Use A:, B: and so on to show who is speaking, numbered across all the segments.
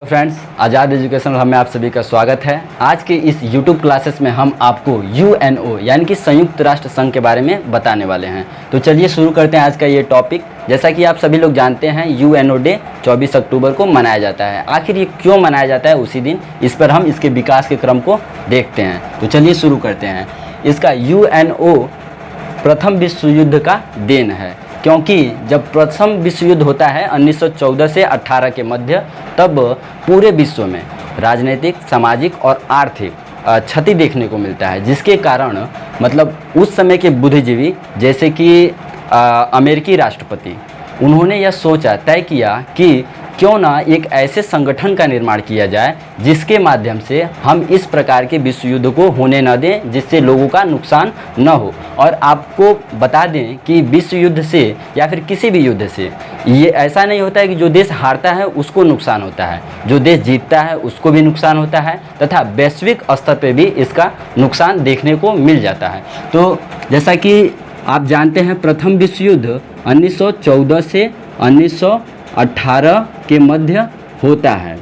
A: Friends, आज़ाद education hub में आप सभी का स्वागत है। आज के इस YouTube क्लासेस में हम आपको UNO यानी कि संयुक्त राष्ट्र संघ के बारे में बताने वाले हैं। तो चलिए शुरू करते हैं आज का ये टॉपिक। जैसा कि आप सभी लोग जानते हैं, UNO डे 24 अक्टूबर को मनाया जाता है। आखिर ये क्यों मनाया जाता है उसी दिन, इस पर हम इसके विकास के क्रम को देखते हैं। तो चलिए शुरू करते हैं। इसका UNO प्रथम विश्व युद्ध का देन है, क्योंकि जब प्रथम विश्व युद्ध होता है 1914 से 18 के मध्य, तब पूरे विश्व में राजनीतिक, सामाजिक और आर्थिक क्षति देखने को मिलता है, जिसके कारण मतलब उस समय के बुद्धिजीवी जैसे कि अमेरिकी राष्ट्रपति, उन्होंने यह सोचा, तय किया कि क्यों ना एक ऐसे संगठन का निर्माण किया जाए जिसके माध्यम से हम इस प्रकार के विश्व युद्ध को होने न दें, जिससे लोगों का नुकसान न हो। और आपको बता दें कि विश्व युद्ध से या फिर किसी भी युद्ध से ये ऐसा नहीं होता है कि जो देश हारता है उसको नुकसान होता है, जो देश जीतता है उसको भी नुकसान होता है, तथा वैश्विक स्तर पर भी इसका नुकसान देखने को मिल जाता है। तो जैसा कि आप जानते हैं, प्रथम विश्व युद्ध 1914 से 1918 के मध्य होता है।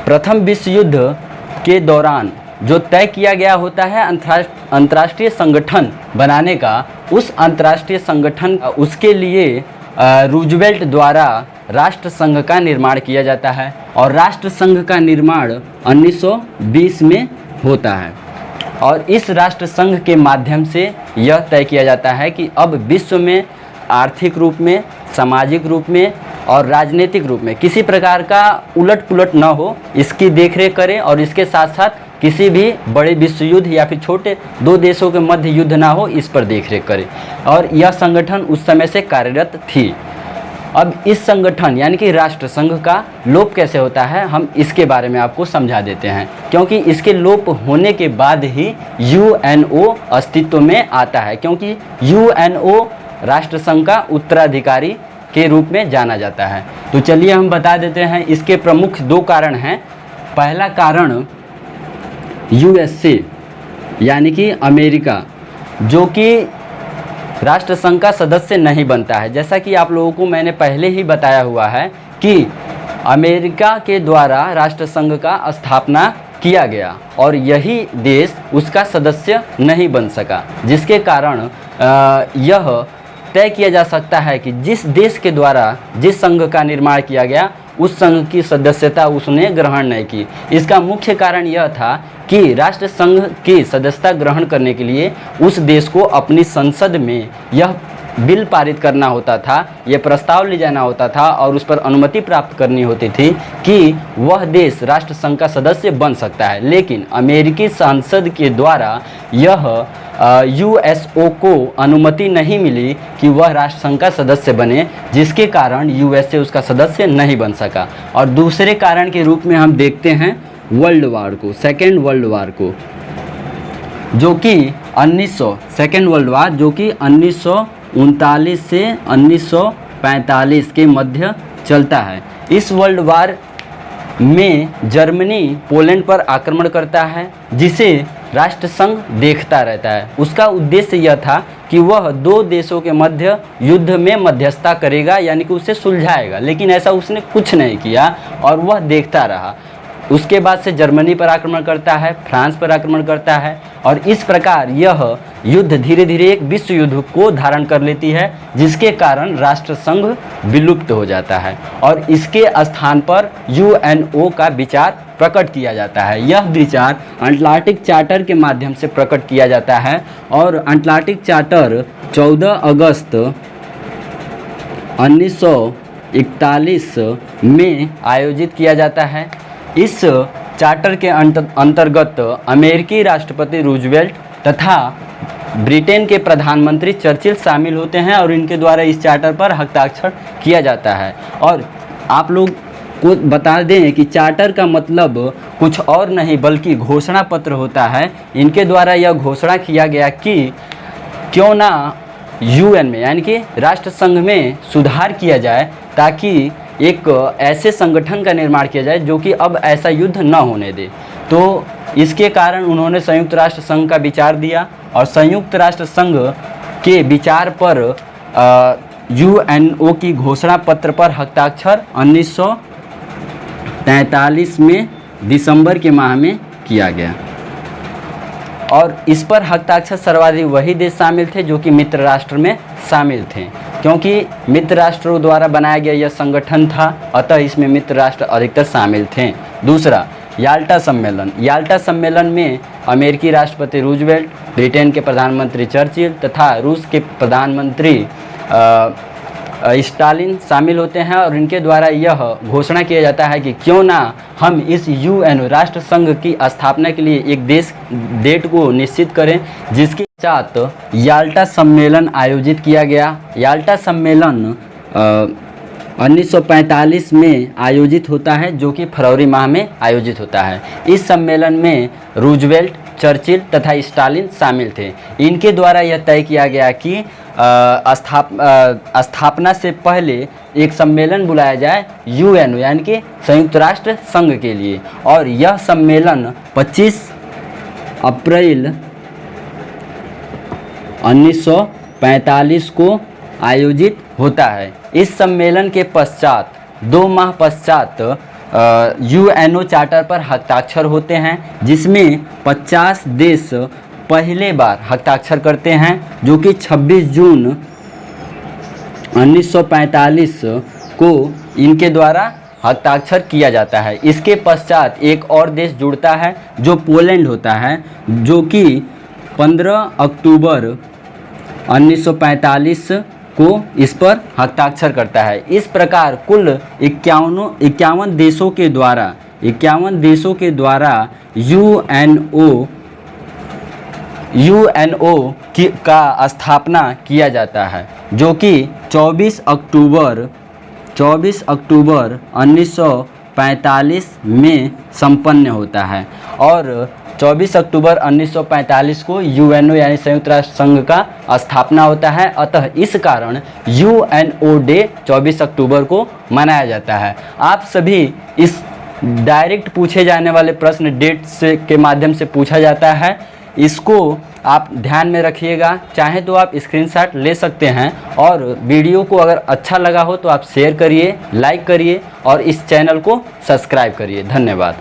A: प्रथम विश्व युद्ध के दौरान जो तय किया गया होता है अंतर्राष्ट्रीय संगठन बनाने का, उस अंतर्राष्ट्रीय संगठन उसके लिए रूजवेल्ट द्वारा राष्ट्र संघ का निर्माण किया जाता है, और राष्ट्र संघ का निर्माण 1920 में होता है। और इस राष्ट्र संघ के माध्यम से यह तय किया जाता है कि अब विश्व में आर्थिक रूप में, सामाजिक रूप में और राजनीतिक रूप में किसी प्रकार का उलट पुलट न हो, इसकी देखरेख करें, और इसके साथ साथ किसी भी बड़े विश्व युद्ध या फिर छोटे दो देशों के मध्य युद्ध ना हो, इस पर देखरेख करें। और यह संगठन उस समय से कार्यरत थी। अब इस संगठन यानी कि राष्ट्र संघ का लोप कैसे होता है, हम इसके बारे में आपको समझा देते हैं, क्योंकि इसके लोप होने के बाद ही UNO अस्तित्व में आता है, क्योंकि UNO राष्ट्र संघ का उत्तराधिकारी के रूप में जाना जाता है। तो चलिए हम बता देते हैं, इसके प्रमुख दो कारण हैं। पहला कारण USA यानी कि अमेरिका, जो कि राष्ट्र संघ का सदस्य नहीं बनता है। जैसा कि आप लोगों को मैंने पहले ही बताया हुआ है कि अमेरिका के द्वारा राष्ट्र संघ का स्थापना किया गया और यही देश उसका सदस्य नहीं बन सका, जिसके कारण यह तय किया जा सकता है कि जिस देश के द्वारा जिस संघ का निर्माण किया गया, उस संघ की सदस्यता उसने ग्रहण नहीं की। इसका मुख्य कारण यह था कि राष्ट्र संघ की सदस्यता ग्रहण करने के लिए उस देश को अपनी संसद में यह बिल पारित करना होता था, यह प्रस्ताव ले जाना होता था और उस पर अनुमति प्राप्त करनी होती थी कि वह देश राष्ट्र संघ का सदस्य बन सकता है। लेकिन अमेरिकी संसद के द्वारा यह USO को अनुमति नहीं मिली कि वह राष्ट्र संघ का सदस्य बने, जिसके कारण USA उसका सदस्य नहीं बन सका। और दूसरे कारण के रूप में हम देखते हैं वर्ल्ड वार को, सेकेंड वर्ल्ड वार को, जो कि 1939 से 1945 के मध्य चलता है। इस वर्ल्ड वार में जर्मनी पोलैंड पर आक्रमण करता है, जिसे राष्ट्र संघ देखता रहता है। उसका उद्देश्य यह था कि वह दो देशों के मध्य युद्ध में मध्यस्थता करेगा, यानी कि उसे सुलझाएगा, लेकिन ऐसा उसने कुछ नहीं किया और वह देखता रहा। उसके बाद से जर्मनी पर आक्रमण करता है, फ्रांस पर आक्रमण करता है, और इस प्रकार यह युद्ध धीरे धीरे एक विश्व युद्ध को धारण कर लेती है, जिसके कारण राष्ट्र संघ विलुप्त हो जाता है और इसके स्थान पर UNO का विचार प्रकट किया जाता है। यह विचार अटलांटिक चार्टर के माध्यम से प्रकट किया जाता है, और अटलांटिक चार्टर 14 अगस्त 1941 में आयोजित किया जाता है। इस चार्टर के अंतर्गत अमेरिकी राष्ट्रपति रूजवेल्ट तथा ब्रिटेन के प्रधानमंत्री चर्चिल शामिल होते हैं, और इनके द्वारा इस चार्टर पर हस्ताक्षर किया जाता है। और आप लोग को बता दें कि चार्टर का मतलब कुछ और नहीं बल्कि घोषणा पत्र होता है। इनके द्वारा यह घोषणा किया गया कि क्यों ना UN में यानी कि राष्ट्र संघ में सुधार किया जाए, ताकि एक ऐसे संगठन का निर्माण किया जाए जो कि अब ऐसा युद्ध न होने दे। तो इसके कारण उन्होंने संयुक्त राष्ट्र संघ का विचार दिया, और संयुक्त राष्ट्र संघ के विचार पर UNO की घोषणा पत्र पर हस्ताक्षर 1943 में दिसंबर के माह में किया गया। और इस पर हस्ताक्षर सर्वाधिक वही देश शामिल थे जो कि मित्र राष्ट्र में शामिल थे, क्योंकि मित्र राष्ट्रों द्वारा बनाया गया यह संगठन था, अतः इसमें मित्र राष्ट्र अधिकतर शामिल थे। दूसरा, याल्टा सम्मेलन। याल्टा सम्मेलन में अमेरिकी राष्ट्रपति रूजवेल्ट, ब्रिटेन के प्रधानमंत्री चर्चिल तथा रूस के प्रधानमंत्री स्टालिन शामिल होते हैं, और इनके द्वारा यह घोषणा किया जाता है कि क्यों ना हम इस यूएनओ राष्ट्र संघ की स्थापना के लिए एक डेट को निश्चित करें, जिसके पश्चात याल्टा सम्मेलन आयोजित किया गया। याल्टा सम्मेलन 1945 में आयोजित होता है, जो कि फरवरी माह में आयोजित होता है। इस सम्मेलन में रूजवेल्ट, चर्चिल तथा स्टालिन शामिल थे। इनके द्वारा यह तय किया गया कि स्थापना से पहले एक सम्मेलन बुलाया जाए यूएनओ यानी कि संयुक्त राष्ट्र संघ के लिए, और यह सम्मेलन 25 अप्रैल 1945 को आयोजित होता है। इस सम्मेलन के पश्चात 2 माह पश्चात यूएनओ चार्टर पर हस्ताक्षर होते हैं, जिसमें 50 देश पहले बार हस्ताक्षर करते हैं, जो कि 26 जून 1945 को इनके द्वारा हस्ताक्षर किया जाता है। इसके पश्चात एक और देश जुड़ता है जो पोलैंड होता है, जो कि 15 अक्टूबर 1945 को इस पर हस्ताक्षर करता है। इस प्रकार कुल 51 देशों के द्वारा यूएनओ का स्थापना किया जाता है, जो कि 24 अक्टूबर 1945 में संपन्न होता है। और 24 अक्टूबर 1945 को यूएनओ यानी संयुक्त राष्ट्र संघ का स्थापना होता है, अतः इस कारण यूएनओ डे 24 अक्टूबर को मनाया जाता है। आप सभी इस डायरेक्ट पूछे जाने वाले प्रश्न डेट से के माध्यम से पूछा जाता है, इसको आप ध्यान में रखिएगा। चाहे तो आप स्क्रीनशॉट ले सकते हैं, और वीडियो को अगर अच्छा लगा हो तो आप शेयर करिए, लाइक करिए और इस चैनल को सब्सक्राइब करिए। धन्यवाद।